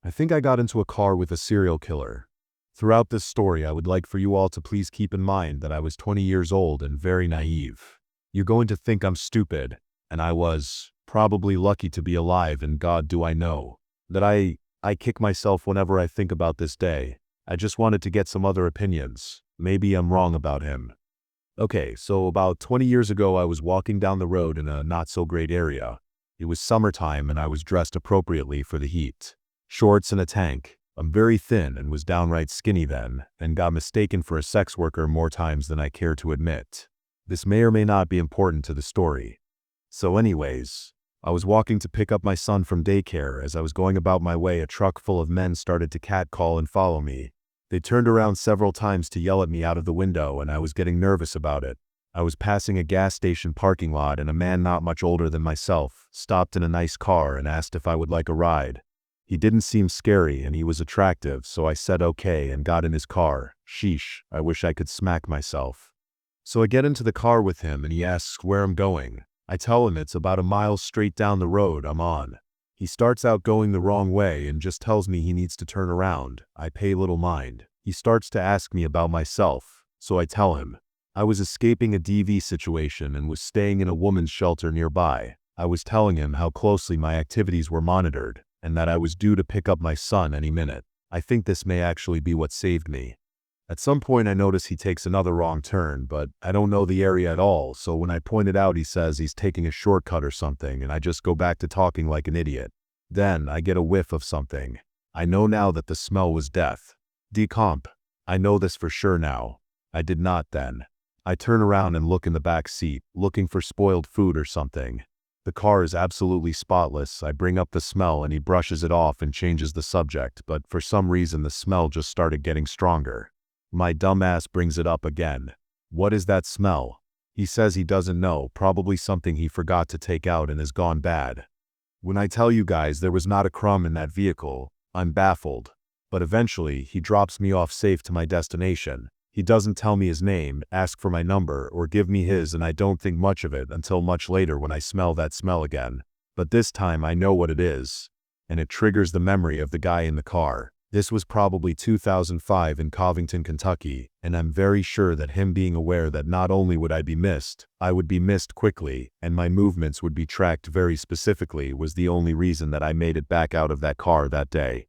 I think I got into a car with a serial killer. Throughout this story, I would like for you all to please keep in mind that I was 20 years old and very naive. You're going to think I'm stupid, and I was probably lucky to be alive, and God do I know that I kick myself whenever I think about this day. I just wanted to get some other opinions. Maybe I'm wrong about him. Okay, so about 20 years ago, I was walking down the road in a not-so-great area. It was summertime and I was dressed appropriately for the heat. Shorts and a tank. I'm very thin and was downright skinny then, and got mistaken for a sex worker more times than I care to admit. This may or may not be important to the story. So anyways, I was walking to pick up my son from daycare. As I was going about my way, a truck full of men started to catcall and follow me. They turned around several times to yell at me out of the window, and I was getting nervous about it. I was passing a gas station parking lot, and a man not much older than myself stopped in a nice car and asked if I would like a ride. He didn't seem scary and he was attractive, so I said okay and got in his car. Sheesh, I wish I could smack myself. So I get into the car with him and he asks where I'm going. I tell him it's about a mile straight down the road I'm on. He starts out going the wrong way and just tells me he needs to turn around. I pay little mind. He starts to ask me about myself, so I tell him I was escaping a DV situation and was staying in a woman's shelter nearby. I was telling him how closely my activities were monitored, and that I was due to pick up my son any minute. I think this may actually be what saved me. At some point I notice he takes another wrong turn, but I don't know the area at all, so when I point it out he says he's taking a shortcut or something, and I just go back to talking like an idiot. Then I get a whiff of something. I know now that the smell was death. Decomp. I know this for sure now. I did not then. I turn around and look in the back seat, looking for spoiled food or something. The car is absolutely spotless. I bring up the smell and he brushes it off and changes the subject, but for some reason the smell just started getting stronger. My dumbass brings it up again. What is that smell? He says he doesn't know, probably something he forgot to take out and has gone bad. When I tell you guys there was not a crumb in that vehicle, I'm baffled. But eventually, he drops me off safe to my destination. He doesn't tell me his name, ask for my number, or give me his, and I don't think much of it until much later when I smell that smell again. But this time I know what it is. And it triggers the memory of the guy in the car. This was probably 2005 in Covington, Kentucky, and I'm very sure that him being aware that not only would I be missed, I would be missed quickly, and my movements would be tracked very specifically was the only reason that I made it back out of that car that day.